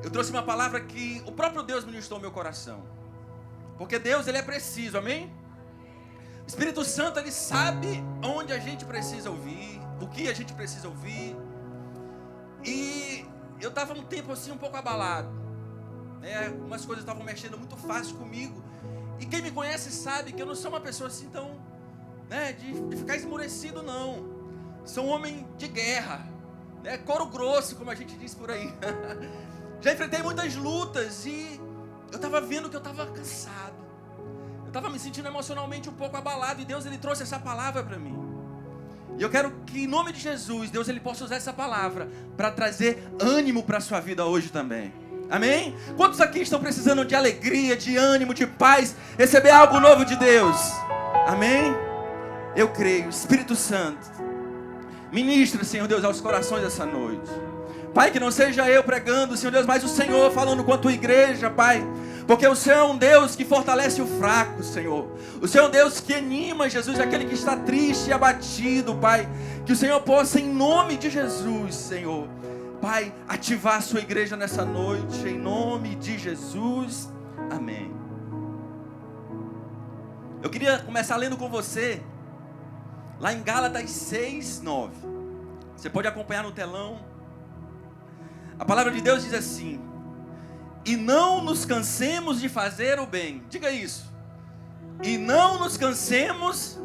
Eu trouxe uma palavra que o próprio Deus ministrou ao meu coração. Porque Deus, Ele é preciso, amém? O Espírito Santo, Ele sabe onde a gente precisa ouvir, o que a gente precisa ouvir. E eu estava um tempo assim, um pouco abalado, né? Umas coisas estavam mexendo muito fácil comigo. E quem me conhece sabe que eu não sou uma pessoa assim tão, né, de ficar esmorecido, não. Sou um homem de guerra, né? Couro grosso, como a gente diz por aí. Já enfrentei muitas lutas e eu estava vendo que eu estava cansado. Eu estava me sentindo emocionalmente um pouco abalado. E Deus, Ele trouxe essa palavra para mim. E eu quero que, em nome de Jesus, Deus, Ele possa usar essa palavra para trazer ânimo para a sua vida hoje também. Amém? Quantos aqui estão precisando de alegria, de ânimo, de paz, receber algo novo de Deus? Amém? Eu creio. Espírito Santo, ministra, Senhor Deus, aos corações dessa noite. Pai, que não seja eu pregando, Senhor Deus, mas o Senhor falando com a tua igreja, Pai. Porque o Senhor é um Deus que fortalece o fraco, Senhor. O Senhor é um Deus que anima, Jesus, aquele que está triste e abatido, Pai. Que o Senhor possa, em nome de Jesus, Senhor, Pai, ativar a sua igreja nessa noite, em nome de Jesus. Amém. Eu queria começar lendo com você, lá em Gálatas 6, 9. Você pode acompanhar no telão. A palavra de Deus diz assim: e não nos cansemos de fazer o bem. Diga isso. E não nos cansemos,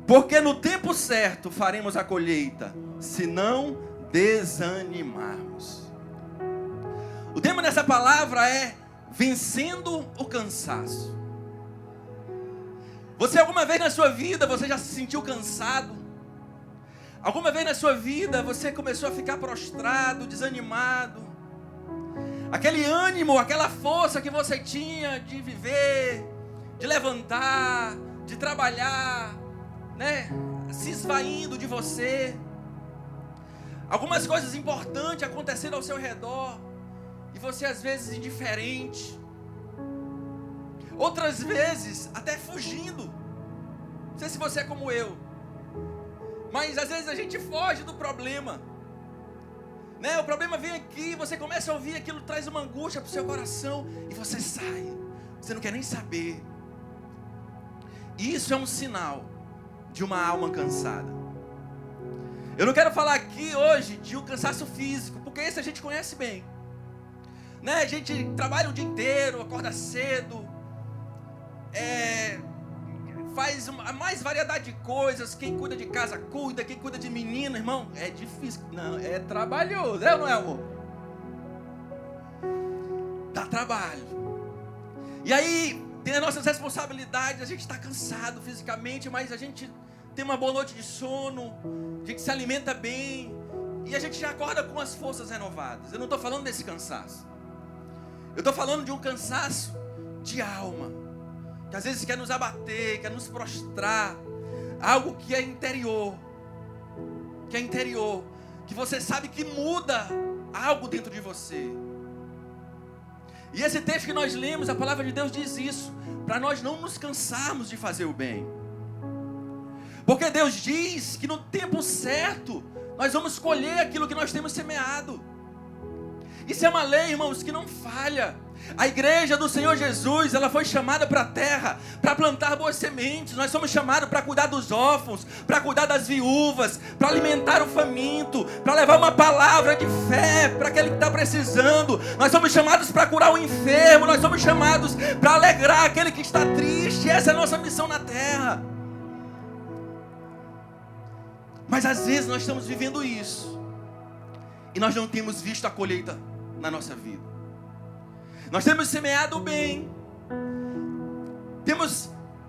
porque no tempo certo faremos a colheita, se não desanimarmos. O tema dessa palavra é vencendo o cansaço. Você alguma vez na sua vida, você já se sentiu cansado? Alguma vez na sua vida você começou a ficar prostrado, desanimado? Aquele ânimo, aquela força que você tinha de viver, de levantar, de trabalhar, né? Se esvaindo de você. Algumas coisas importantes acontecendo ao seu redor e você às vezes indiferente. Outras vezes até fugindo. Não sei se você é como eu. Mas às vezes a gente foge do problema, né? O problema vem aqui, você começa a ouvir aquilo, traz uma angústia para o seu coração e você sai, você não quer nem saber. E isso é um sinal de uma alma cansada. Eu não quero falar aqui hoje de um cansaço físico, porque esse a gente conhece bem, né? A gente trabalha o dia inteiro, acorda cedo, faz a mais variedade de coisas. Quem cuida de casa cuida, quem cuida de menino, irmão, é difícil, não, é trabalhoso, é ou não é, amor? Dá trabalho. E aí tem as nossas responsabilidades. A gente está cansado fisicamente, mas a gente tem uma boa noite de sono, a gente se alimenta bem e a gente já acorda com as forças renovadas. Eu não estou falando desse cansaço, eu estou falando de um cansaço de alma, que às vezes quer nos abater, quer nos prostrar. Algo que é interior, que você sabe que muda algo dentro de você. E esse texto que nós lemos, a palavra de Deus diz isso, para nós não nos cansarmos de fazer o bem. Porque Deus diz que no tempo certo nós vamos colher aquilo que nós temos semeado. Isso é uma lei, irmãos, que não falha. A igreja do Senhor Jesus, ela foi chamada para a terra, para plantar boas sementes. Nós somos chamados para cuidar dos órfãos, para cuidar das viúvas, para alimentar o faminto, para levar uma palavra de fé para aquele que está precisando. Nós somos chamados para curar o enfermo, nós somos chamados para alegrar aquele que está triste. Essa é a nossa missão na terra. Mas às vezes nós estamos vivendo isso e nós não temos visto a colheita na nossa vida. Nós temos semeado o bem, temos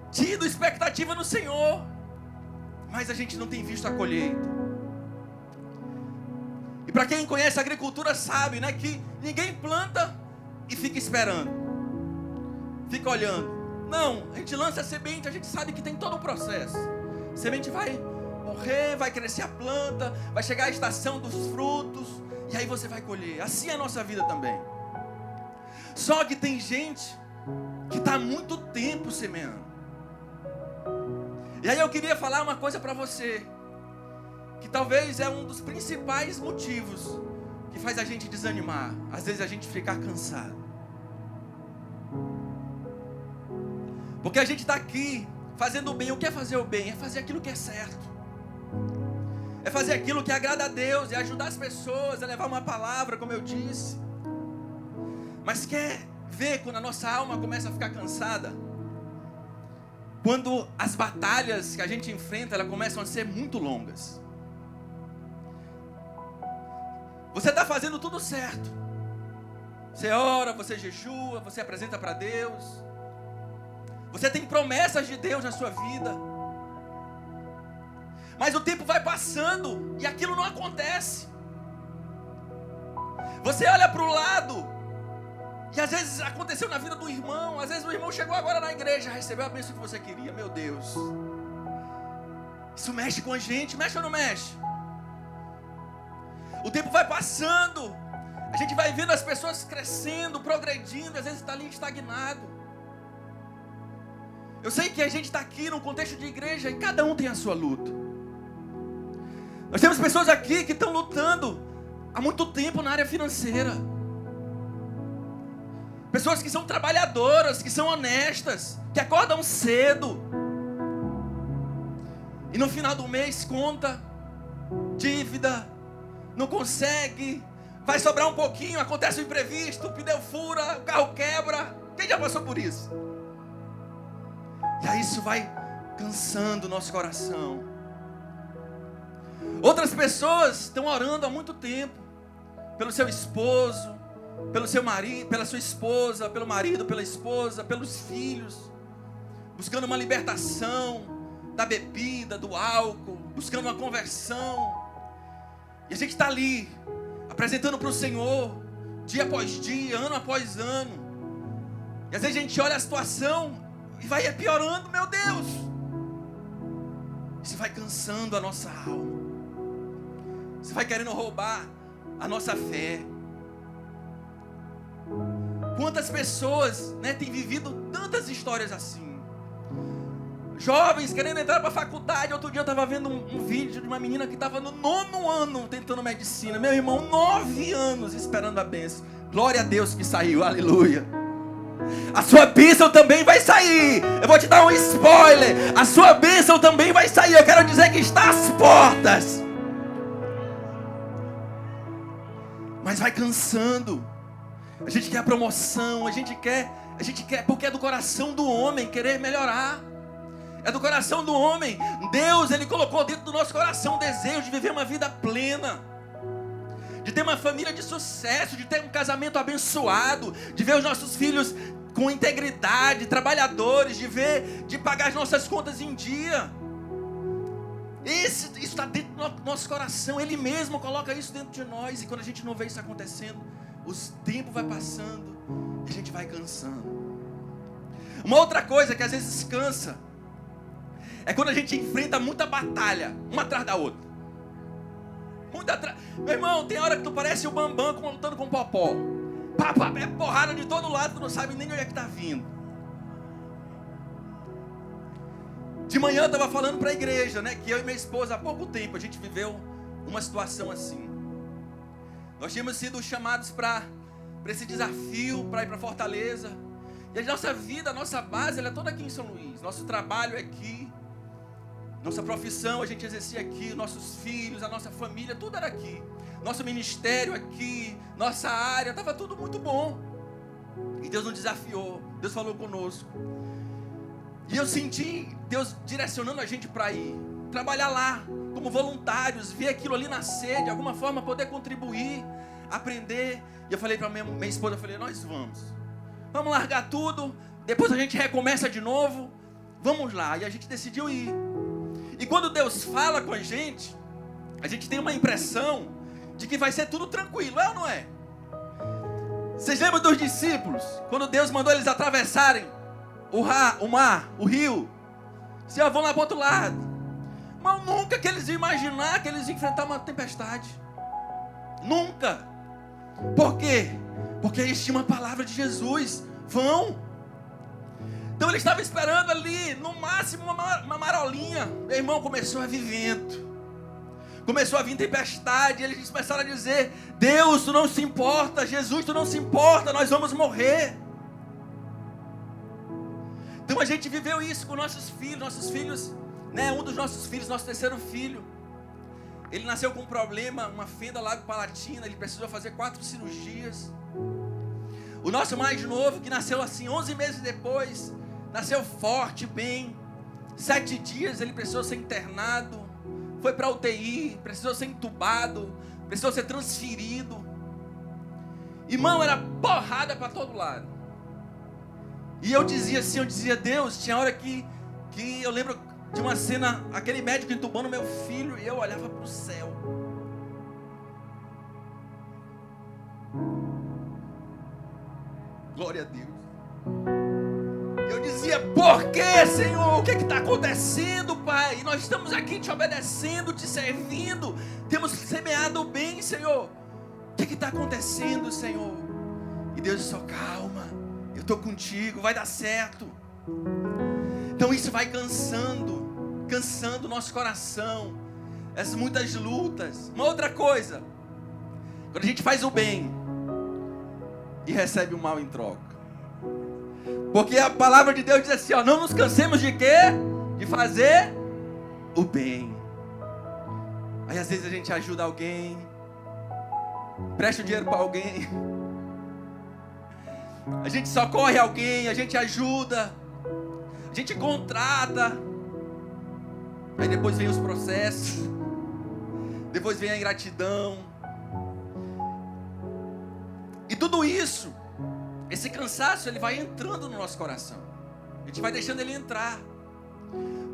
tido expectativa no Senhor, mas a gente não tem visto a colheita. E para quem conhece a agricultura sabe, né, que ninguém planta e fica esperando, fica olhando. Não, a gente lança a semente, a gente sabe que tem todo o processo. A semente vai morrer, vai crescer a planta, vai chegar a estação dos frutos e aí você vai colher. Assim é a nossa vida também. Só que tem gente que está há muito tempo semeando. E aí eu queria falar uma coisa para você. que talvez é um dos principais motivos que faz a gente desanimar. Às vezes a gente ficar cansado. Porque a gente está aqui fazendo o bem. O que é fazer o bem? É fazer aquilo que é certo. É fazer aquilo que agrada a Deus. É ajudar as pessoas, é levar uma palavra, como eu disse. Mas quer ver quando a nossa alma começa a ficar cansada? Quando as batalhas que a gente enfrenta, elas começam a ser muito longas. Você está fazendo tudo certo. Você ora, você jejua, você apresenta para Deus. Você tem promessas de Deus na sua vida. Mas o tempo vai passando e aquilo não acontece. Você olha para o lado. E às vezes aconteceu na vida do irmão. Às vezes o irmão chegou agora na igreja, recebeu a bênção que você queria. Meu Deus. Isso mexe com a gente. Mexe ou não mexe? O tempo vai passando. A gente vai vendo as pessoas crescendo, progredindo. Às vezes está ali estagnado. Eu sei que a gente está aqui num contexto de igreja e cada um tem a sua luta. Nós temos pessoas aqui que estão lutando há muito tempo na área financeira. Pessoas que são trabalhadoras, que são honestas, que acordam cedo. E no final do mês conta, dívida, não consegue, vai sobrar um pouquinho, acontece um imprevisto, o pneu fura, o carro quebra. Quem já passou por isso? E aí isso vai cansando o nosso coração. Outras pessoas estão orando há muito tempo pelo seu esposo, pelo seu marido, pela sua esposa, pelo marido, pela esposa, pelos filhos, buscando uma libertação da bebida, do álcool, buscando uma conversão. E a gente está ali, apresentando para o Senhor, dia após dia, ano após ano. E às vezes a gente olha a situação e vai piorando, meu Deus. Isso vai cansando a nossa alma. Isso vai querendo roubar a nossa fé. Quantas pessoas, né, têm vivido tantas histórias assim. Jovens querendo entrar para a faculdade. Outro dia eu estava vendo um vídeo de uma menina que estava no 9º ano tentando medicina. Meu irmão, 9 anos esperando a bênção. Glória a Deus que saiu, aleluia. A sua bênção também vai sair. Eu vou te dar um spoiler. A sua bênção também vai sair. Eu quero dizer que está às portas. Mas vai cansando. A gente quer a promoção, a gente quer, porque é do coração do homem querer melhorar. É do coração do homem. Deus, Ele colocou dentro do nosso coração o desejo de viver uma vida plena, de ter uma família de sucesso, de ter um casamento abençoado, de ver os nossos filhos com integridade, trabalhadores, de pagar as nossas contas em dia. Isso está dentro do nosso coração. Ele mesmo coloca isso dentro de nós. E quando a gente não vê isso acontecendo, o tempo vai passando e a gente vai cansando. Uma outra coisa que às vezes cansa é quando a gente enfrenta muita batalha, uma atrás da outra. Meu irmão, tem hora que tu parece o Bambam lutando com o Popó. É porrada de todo lado, tu não sabe nem onde é que está vindo. De manhã eu estava falando para a igreja, né, que eu e minha esposa há pouco tempo a gente viveu uma situação assim. Nós tínhamos sido chamados para esse desafio, para ir para Fortaleza. E a nossa vida, a nossa base, ela é toda aqui em São Luís. Nosso trabalho é aqui. Nossa profissão a gente exercia aqui. Nossos filhos, a nossa família, tudo era aqui. Nosso ministério aqui, nossa área, estava tudo muito bom. E Deus nos desafiou. Deus falou conosco. E eu senti Deus direcionando a gente para ir trabalhar lá, como voluntários, ver aquilo ali nascer, de alguma forma poder contribuir, aprender. E eu falei para minha esposa, eu falei, nós vamos largar tudo, depois a gente recomeça de novo, vamos lá. E a gente decidiu ir. E quando Deus fala com a gente tem uma impressão de que vai ser tudo tranquilo, é ou não é? Vocês lembram dos discípulos, quando Deus mandou eles atravessarem o mar, o rio? Se vão lá para o outro lado. Mas nunca que eles iam imaginar que eles iam enfrentar uma tempestade. Nunca. Por quê? Porque eles tinham uma palavra de Jesus. Vão. Então ele estava esperando ali, no máximo uma marolinha. Meu irmão, começou a vir vento. Começou a vir tempestade, e eles começaram a dizer: Deus, tu não se importa, Jesus, tu não se importa, nós vamos morrer. Então a gente viveu isso com nossos filhos, né? Um dos nossos filhos, nosso terceiro filho, ele nasceu com um problema, uma fenda labiopalatina, ele precisou fazer 4 cirurgias. O nosso mais novo, que nasceu assim 11 meses depois, nasceu forte, bem. 7 dias ele precisou ser internado, foi para UTI, precisou ser entubado, precisou ser transferido. Irmão, era porrada para todo lado. E eu dizia assim, Deus, tinha hora que eu lembro de uma cena, aquele médico entubando meu filho, e eu olhava para o céu. Glória a Deus. Eu dizia: por que, Senhor? O que está acontecendo, Pai? E nós estamos aqui te obedecendo, te servindo, temos semeado o bem, Senhor. O que está acontecendo, Senhor? E Deus disse: calma, eu estou contigo, vai dar certo. Então isso vai cansando o nosso coração, essas muitas lutas. Uma outra coisa, quando a gente faz o bem e recebe o mal em troca. Porque a palavra de Deus diz assim, ó: não nos cansemos de quê? De fazer o bem. Aí às vezes a gente ajuda alguém, presta o dinheiro para alguém, a gente socorre alguém, a gente ajuda, a gente contrata. Aí depois vem os processos, depois vem a ingratidão. E tudo isso, esse cansaço, ele vai entrando no nosso coração. A gente vai deixando ele entrar.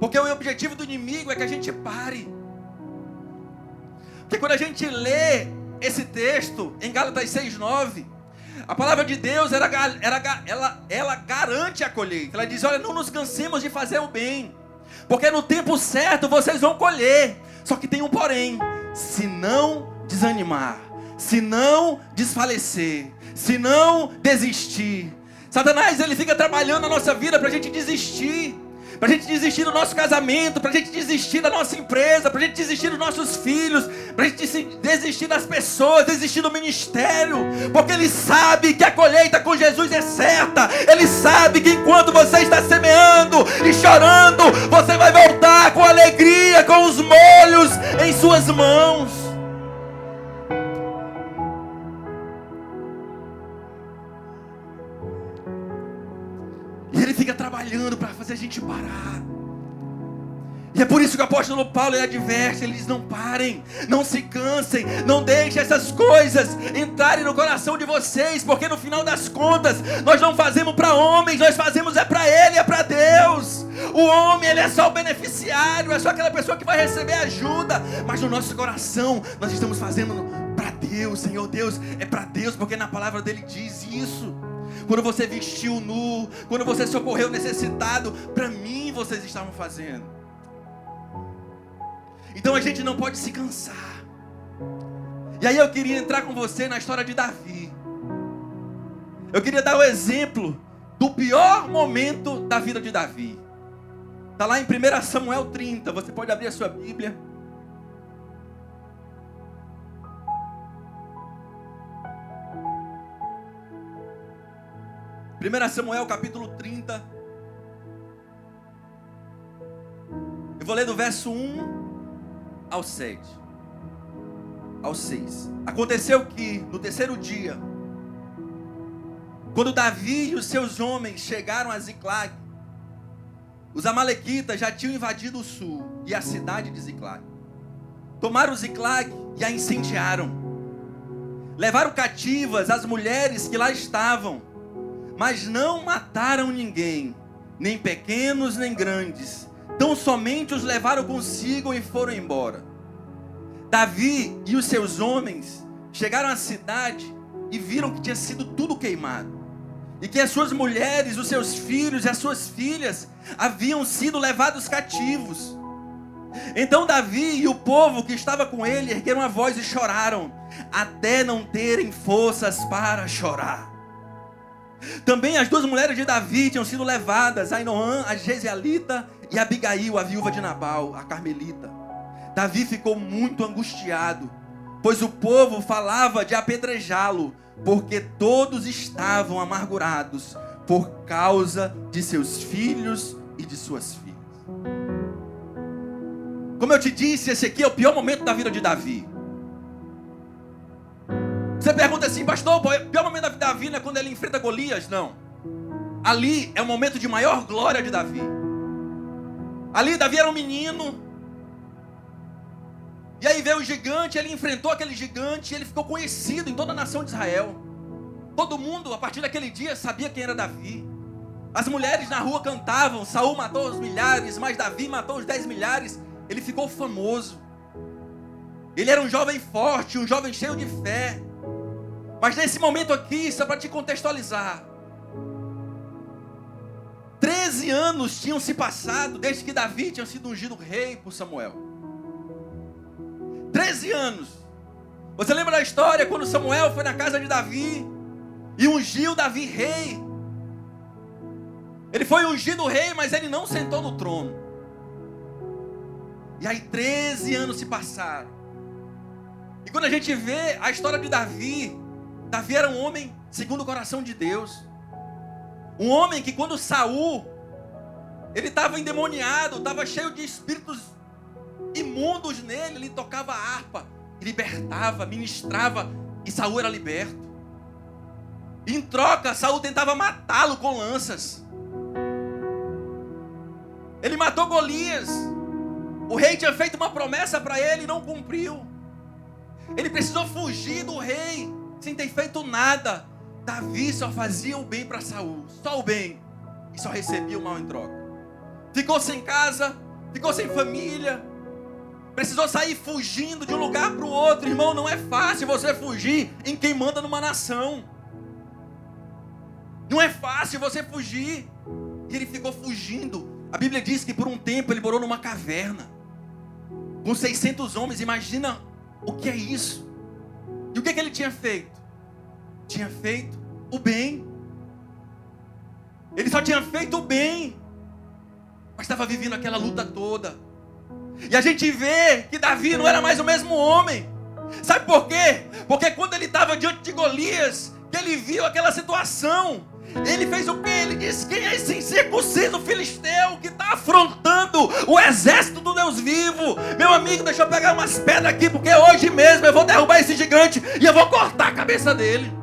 Porque o objetivo do inimigo é que a gente pare. Porque quando a gente lê esse texto em Gálatas 6:9, a palavra de Deus ela garante a colheita. Ela diz: olha, não nos cansemos de fazer o bem, porque no tempo certo vocês vão colher. Só que tem um porém: se não desanimar, se não desfalecer, se não desistir. Satanás, ele fica trabalhando na nossa vida para a gente desistir. Para a gente desistir do nosso casamento, para a gente desistir da nossa empresa, para a gente desistir dos nossos filhos, para a gente desistir das pessoas, desistir do ministério. Porque ele sabe que a colheita com Jesus é certa. Ele sabe que enquanto você está semeando e chorando, você vai voltar com alegria, com os molhos em suas mãos. E ele fica trabalhando para fazer a gente parar. E é por isso que o apóstolo Paulo, ele adverte, ele diz: não parem, não se cansem, não deixem essas coisas entrarem no coração de vocês, porque no final das contas, nós não fazemos para homens, nós fazemos é para Ele, é para Deus. O homem, ele é só o beneficiário, é só aquela pessoa que vai receber ajuda, mas no nosso coração, nós estamos fazendo para Deus. Senhor Deus, é para Deus, porque na palavra dele diz isso. Quando você vestiu nu, quando você socorreu o necessitado, para mim vocês estavam fazendo. Então a gente não pode se cansar. E aí eu queria entrar com você na história de Davi. Eu queria dar o exemplo do pior momento da vida de Davi. Está lá em 1 Samuel 30, você pode abrir a sua Bíblia. Primeira Samuel capítulo 30. Eu vou ler do verso 1 ao 7. Ao 6. Aconteceu que no terceiro dia, quando Davi e os seus homens chegaram a Ziclag, os amalequitas já tinham invadido o sul e a cidade de Ziclag. Tomaram Ziclag e a incendiaram. Levaram cativas as mulheres que lá estavam, mas não mataram ninguém, nem pequenos nem grandes. Tão somente os levaram consigo e foram embora. Davi e os seus homens chegaram à cidade e viram que tinha sido tudo queimado, e que as suas mulheres, os seus filhos e as suas filhas haviam sido levados cativos. Então Davi e o povo que estava com ele ergueram a voz e choraram, até não terem forças para chorar. Também as 2 mulheres de Davi tinham sido levadas, Ainoã, a Jezreelita, e Abigail, a viúva de Nabal, a Carmelita. Davi ficou muito angustiado, pois o povo falava de apedrejá-lo, porque todos estavam amargurados por causa de seus filhos e de suas filhas. Como eu te disse, esse aqui é o pior momento da vida de Davi. Você pergunta assim, pastor, o pior momento da vida de Davi não é quando ele enfrenta Golias? Não. Ali é o momento de maior glória de Davi. Ali Davi era um menino. E aí veio o gigante, ele enfrentou aquele gigante, e ele ficou conhecido em toda a nação de Israel. Todo mundo, a partir daquele dia, sabia quem era Davi. As mulheres na rua cantavam, Saul matou os milhares, mas Davi matou os 10 milhares. Ele ficou famoso. Ele era um jovem forte, um jovem cheio de fé. Mas nesse momento aqui, só para te contextualizar, 13 anos tinham se passado desde que Davi tinha sido ungido rei por Samuel. 13 anos. Você lembra da história quando Samuel foi na casa de Davi e ungiu Davi rei? Ele foi ungido rei, mas ele não sentou no trono. E aí 13 anos se passaram. E quando a gente vê a história de Davi, Davi era um homem segundo o coração de Deus. Um homem que quando Saul, ele estava endemoniado, estava cheio de espíritos imundos nele, ele tocava harpa, libertava, ministrava, e Saul era liberto. Em troca, Saul tentava matá-lo com lanças. Ele matou Golias. O rei tinha feito uma promessa para ele e não cumpriu. Ele precisou fugir do rei sem ter feito nada. Davi só fazia o bem para Saul, só o bem, e só recebia o mal em troca. Ficou sem casa, ficou sem família, precisou sair fugindo de um lugar para o outro. Irmão, não é fácil você fugir em quem manda numa nação. Não é fácil você fugir. E ele ficou fugindo. A Bíblia diz que por um tempo ele morou numa caverna com 600 homens. Imagina o que é isso. E o que ele tinha feito? Tinha feito o bem. Ele só tinha feito o bem, mas estava vivendo aquela luta toda. E a gente vê que Davi não era mais o mesmo homem. Sabe por quê? Porque quando ele estava diante de Golias, que ele viu aquela situação, ele fez o quê? Ele disse: quem é esse incircunciso filisteu que está afrontando o exército do Deus vivo? Meu amigo, deixa eu pegar umas pedras aqui, porque hoje mesmo eu vou derrubar esse gigante e eu vou cortar a cabeça dele.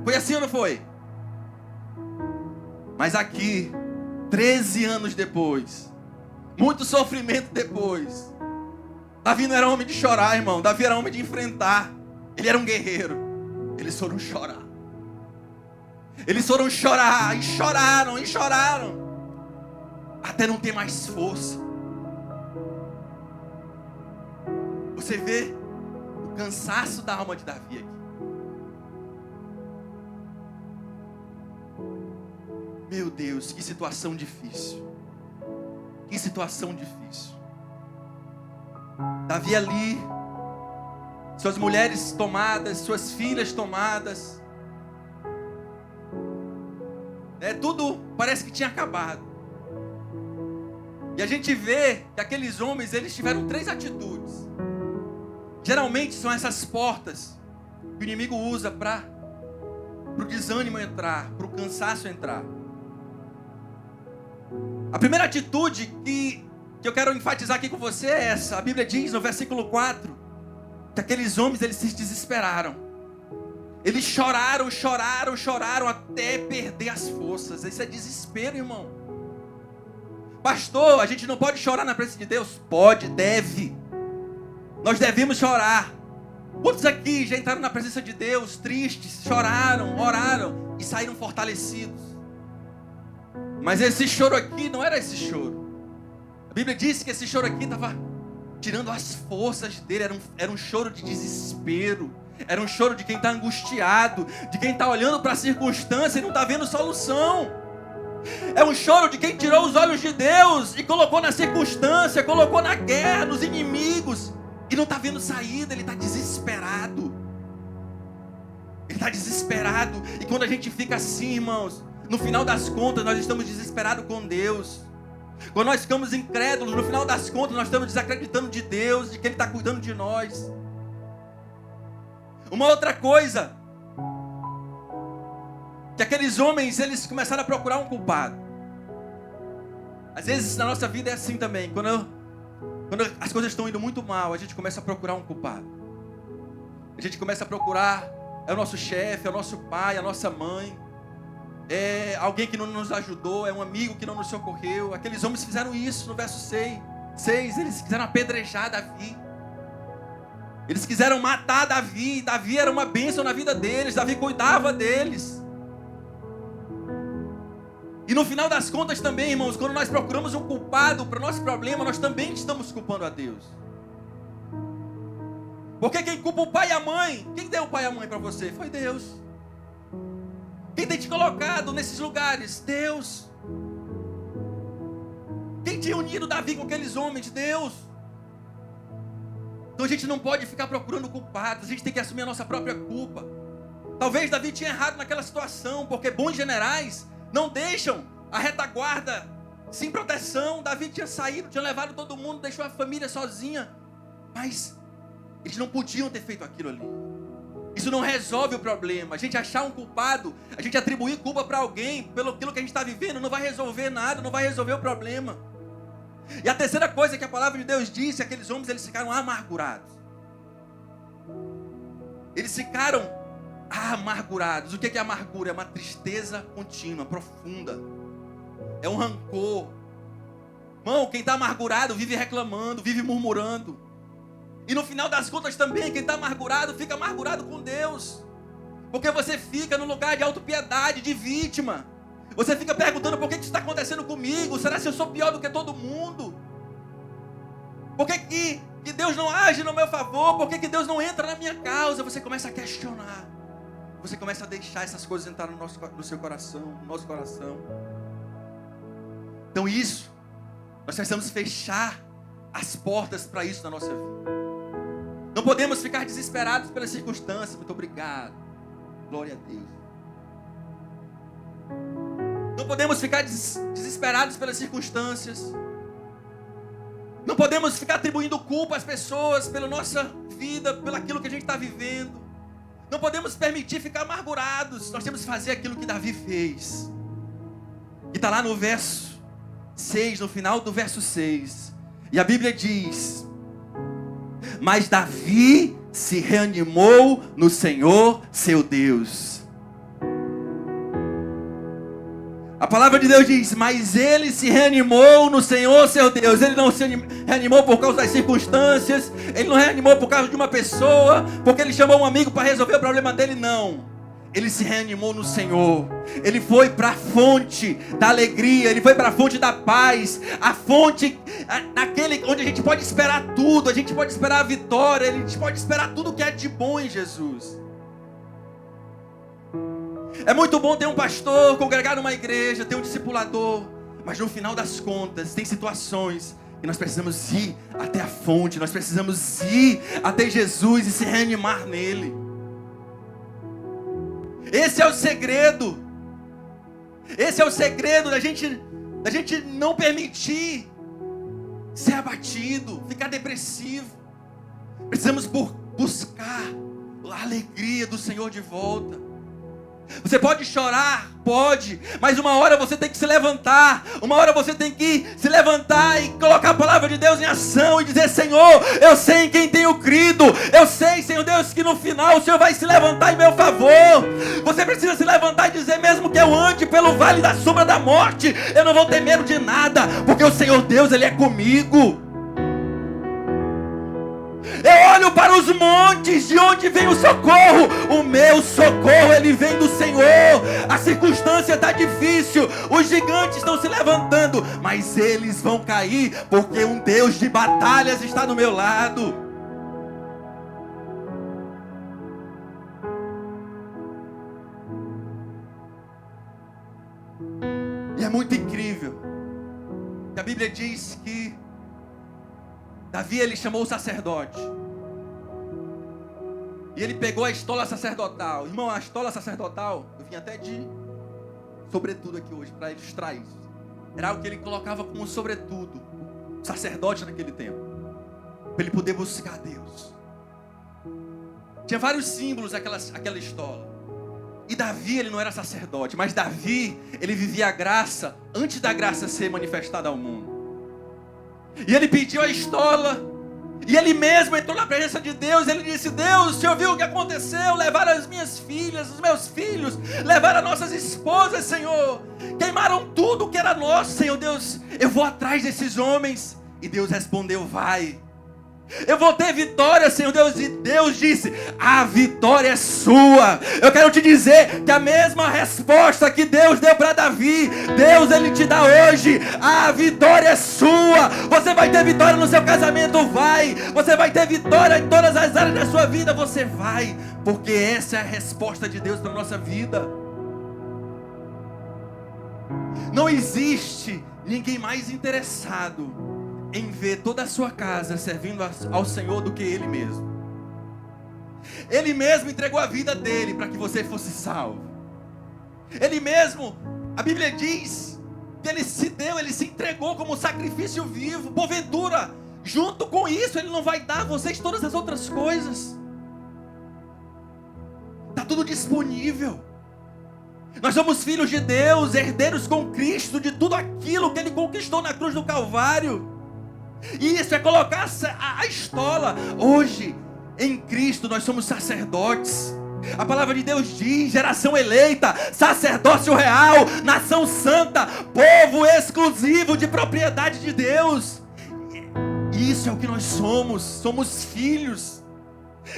Foi assim ou não foi? Mas aqui, 13 anos depois, muito sofrimento depois, Davi não era homem de chorar, irmão. Davi era homem de enfrentar. Ele era um guerreiro. Eles foram chorar. Eles foram chorar e choraram e choraram, até não ter mais força. Você vê o cansaço da alma de Davi aqui. Meu Deus, que situação difícil. Que situação difícil. Davi ali, suas mulheres tomadas, suas filhas tomadas. Tudo parece que tinha acabado. E a gente vê que aqueles homens, eles tiveram 3 atitudes. Geralmente são essas portas que o inimigo usa para o desânimo entrar, para o cansaço entrar. A primeira atitude que eu quero enfatizar aqui com você é essa. A Bíblia diz no versículo 4 que aqueles homens, eles se desesperaram. Eles choraram, choraram, choraram até perder as forças. Isso é desespero, irmão. Pastor, a gente não pode chorar na presença de Deus? Pode, deve. Nós devemos chorar. Quantos aqui já entraram na presença de Deus tristes, choraram, oraram e saíram fortalecidos? Mas esse choro aqui não era esse choro. A Bíblia diz que esse choro aqui estava tirando as forças dele. Era um choro de desespero. Era um choro de quem está angustiado, de quem está olhando para a circunstância e não está vendo solução. É um choro de quem tirou os olhos de Deus e colocou na circunstância, colocou na guerra, nos inimigos, e não está vendo saída. Ele está desesperado. Ele está desesperado. E quando a gente fica assim, irmãos, no final das contas nós estamos desesperados com Deus. Quando nós ficamos incrédulos, no final das contas, nós estamos desacreditando de Deus, de que Ele está cuidando de nós. Uma outra coisa, que aqueles homens, eles começaram a procurar um culpado. Às vezes na nossa vida é assim também. Quando as coisas estão indo muito mal, a gente começa a procurar um culpado. A gente começa a procurar, é o nosso chefe, é o nosso pai, a nossa mãe, é alguém que não nos ajudou, é um amigo que não nos socorreu. Aqueles homens fizeram isso no verso 6. Eles quiseram apedrejar Davi. Eles quiseram matar Davi. Davi era uma bênção na vida deles. Davi cuidava deles. E no final das contas também, irmãos, quando nós procuramos um culpado para o nosso problema, nós também estamos culpando a Deus. Porque quem culpa o pai e a mãe, quem deu o pai e a mãe para você? Foi Deus. Quem tem te colocado nesses lugares? Deus. Quem tinha unido Davi com aqueles homens? Deus. Então a gente não pode ficar procurando culpados, a gente tem que assumir a nossa própria culpa. Talvez Davi tinha errado naquela situação, porque bons generais não deixam a retaguarda sem proteção. Davi tinha saído, tinha levado todo mundo, deixou a família sozinha. Mas eles não podiam ter feito aquilo ali. Isso não resolve o problema. A gente achar um culpado, a gente atribuir culpa para alguém pelo aquilo que a gente está vivendo, não vai resolver nada, não vai resolver o problema. E a terceira coisa que a palavra de Deus disse, aqueles homens, eles ficaram amargurados. Eles ficaram amargurados. O que é amargura? É uma tristeza contínua, profunda. É um rancor. Irmão, quem está amargurado vive reclamando, vive murmurando. E no final das contas também, quem está amargurado, fica amargurado com Deus. Porque você fica no lugar de autopiedade, de vítima. Você fica perguntando por que isso está acontecendo comigo? Será que eu sou pior do que todo mundo? Por que Deus não age no meu favor? Por que Deus não entra na minha causa? Você começa a questionar. Você começa a deixar essas coisas entrar no seu coração, no nosso coração. Então isso, nós precisamos fechar as portas para isso na nossa vida. Não podemos ficar desesperados pelas circunstâncias. Muito obrigado. Glória a Deus. Não podemos ficar desesperados pelas circunstâncias. Não podemos ficar atribuindo culpa às pessoas pela nossa vida, pelo aquilo que a gente está vivendo. Não podemos permitir ficar amargurados. Nós temos que fazer aquilo que Davi fez. E está lá no verso 6, no final do verso 6. E a Bíblia diz: mas Davi se reanimou no Senhor seu Deus. A palavra de Deus diz: mas ele se reanimou no Senhor seu Deus. Ele não se reanimou por causa das circunstâncias. Ele não reanimou por causa de uma pessoa, porque ele chamou um amigo para resolver o problema dele. Não. Ele se reanimou no Senhor. Ele foi para a fonte da alegria. Ele foi para a fonte da paz. A fonte naquele onde a gente pode esperar tudo. A gente pode esperar a vitória. A gente pode esperar tudo que é de bom em Jesus. É muito bom ter um pastor, congregar numa igreja, ter um discipulador. Mas no final das contas, tem situações que nós precisamos ir até a fonte. Nós precisamos ir até Jesus e se reanimar nele. Esse é o segredo. Esse é o segredo da gente não permitir ser abatido, ficar depressivo. Precisamos buscar a alegria do Senhor de volta. Você pode chorar, pode, mas uma hora você tem que se levantar. Uma hora você tem que se levantar e colocar a palavra de Deus em ação e dizer: Senhor, eu sei em quem tenho crido. Eu sei, Senhor Deus, que no final o Senhor vai se levantar em meu favor. Você precisa se levantar e dizer: mesmo que eu ande pelo vale da sombra da morte, eu não vou ter medo de nada, porque o Senhor Deus, Ele é comigo. Eu olho para os montes, de onde vem o socorro? O meu socorro, ele vem do Senhor. A circunstância está difícil, os gigantes estão se levantando, mas eles vão cair, porque um Deus de batalhas está do meu lado. E é muito incrível que a Bíblia diz que Davi, ele chamou o sacerdote. E ele pegou a estola sacerdotal. Irmão, a estola sacerdotal, eu vim até de sobretudo aqui hoje para ilustrar isso. era algo que ele colocava como sobretudo, sacerdote naquele tempo, para ele poder buscar Deus. Tinha vários símbolos aquela estola. E Davi, ele não era sacerdote, mas Davi, ele vivia a graça antes da graça ser manifestada ao mundo. E ele pediu a estola, e ele mesmo entrou na presença de Deus. Ele disse: Deus, o Senhor viu o que aconteceu? Levaram as minhas filhas, os meus filhos, levaram as nossas esposas, Senhor, queimaram tudo que era nosso, Senhor Deus. Eu vou atrás desses homens. E Deus respondeu: vai. Eu vou ter vitória, Senhor Deus. E Deus disse: a vitória é sua. Eu quero te dizer que a mesma resposta que Deus deu para Davi, Deus, ele te dá hoje. A vitória é sua. Você vai ter vitória no seu casamento, vai. Você vai ter vitória em todas as áreas da sua vida, você vai. Porque essa é a resposta de Deus para a nossa vida. Não existe ninguém mais interessado em ver toda a sua casa servindo ao Senhor do que Ele mesmo. Ele mesmo entregou a vida dele para que você fosse salvo. Ele mesmo, a Bíblia diz que Ele se deu, Ele se entregou como sacrifício vivo. Porventura, junto com isso, Ele não vai dar a vocês todas as outras coisas. Está tudo disponível. Nós somos filhos de Deus, herdeiros com Cristo de tudo aquilo que Ele conquistou na cruz do Calvário. E isso é colocar a estola. Hoje, em Cristo, nós somos sacerdotes. A palavra de Deus diz: geração eleita, sacerdócio real, nação santa, povo exclusivo de propriedade de Deus. Isso é o que nós somos. Somos filhos.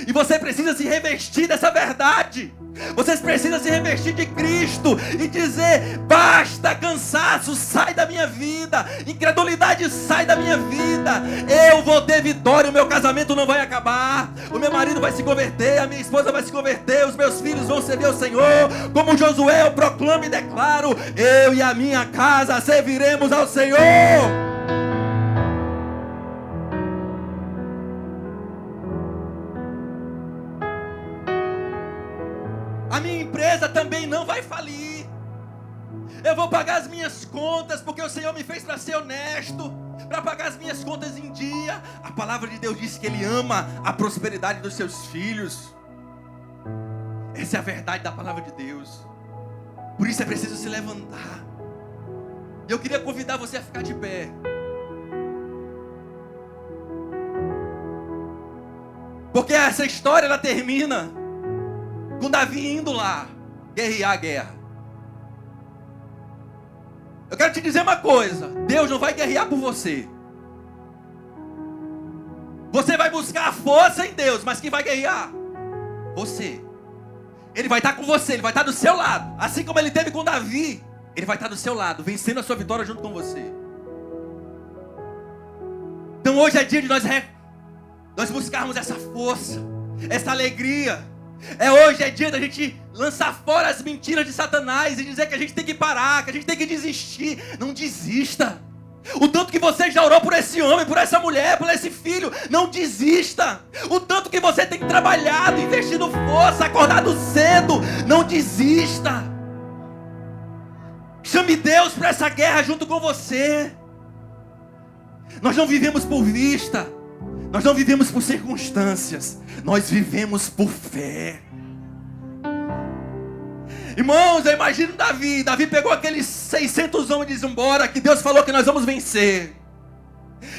E você precisa se revestir dessa verdade. Você precisa se revestir de Cristo e dizer: basta, cansaço, sai da minha vida, incredulidade, sai da minha vida. Eu vou ter vitória, o meu casamento não vai acabar, o meu marido vai se converter, a minha esposa vai se converter, os meus filhos vão servir ao Senhor. Como Josué, eu proclamo e declaro: eu e a minha casa serviremos ao Senhor. A minha empresa também não vai falir. Eu vou pagar as minhas contas, porque o Senhor me fez para ser honesto, para pagar as minhas contas em dia. A palavra de Deus diz que Ele ama a prosperidade dos seus filhos. Essa é a verdade da palavra de Deus. Por isso é preciso se levantar. Eu queria convidar você a ficar de pé. Porque essa história, ela termina com Davi indo lá guerrear a guerra. Eu quero te dizer uma coisa: Deus não vai guerrear por você. Você vai buscar a força em Deus, mas quem vai guerrear? Você. Ele vai estar com você, Ele vai estar do seu lado. Assim como Ele teve com Davi, Ele vai estar do seu lado, vencendo a sua vitória junto com você. Então hoje é dia de nós buscarmos essa força, essa alegria. Hoje é dia da gente lançar fora as mentiras de Satanás e dizer que a gente tem que parar, que a gente tem que desistir. Não desista. O tanto que você já orou por esse homem, por essa mulher, por esse filho, não desista. O tanto que você tem trabalhado, investido força, acordado cedo, não desista. Chame Deus para essa guerra junto com você. Nós não vivemos por vista. Nós não vivemos por circunstâncias, nós vivemos por fé. Irmãos, eu imagino Davi. Davi pegou aqueles 600 homens e disse: embora, que Deus falou que nós vamos vencer.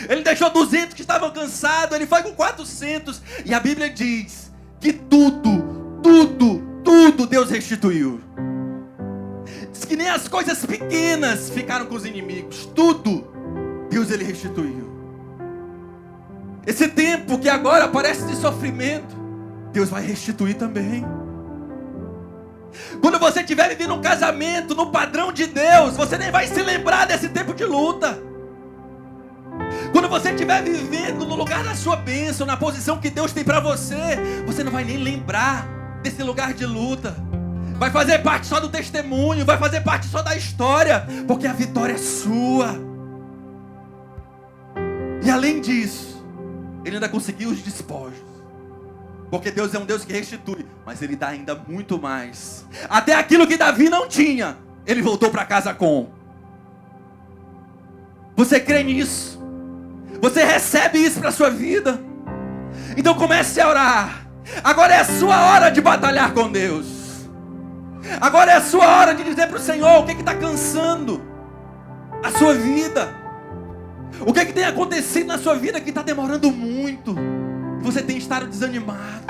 Ele deixou 200 que estavam cansados, ele foi com 400. E a Bíblia diz que tudo Deus restituiu. Diz que nem as coisas pequenas ficaram com os inimigos. Tudo Deus ele restituiu. Esse tempo que agora parece de sofrimento, Deus vai restituir também. Quando você estiver vivendo um casamento no padrão de Deus, você nem vai se lembrar desse tempo de luta. Quando você estiver vivendo no lugar da sua bênção, na posição que Deus tem para você, você não vai nem lembrar desse lugar de luta. Vai fazer parte só do testemunho, vai fazer parte só da história, porque a vitória é sua. E além disso, Ele ainda conseguiu os despojos. Porque Deus é um Deus que restitui, mas Ele dá ainda muito mais. Até aquilo que Davi não tinha, ele voltou para casa com. Você crê nisso? Você recebe isso para a sua vida? Então comece a orar. Agora é a sua hora de batalhar com Deus. Agora é a sua hora de dizer para o Senhor o que está cansando a sua vida. O que tem acontecido na sua vida que está demorando muito. Você tem estado desanimado.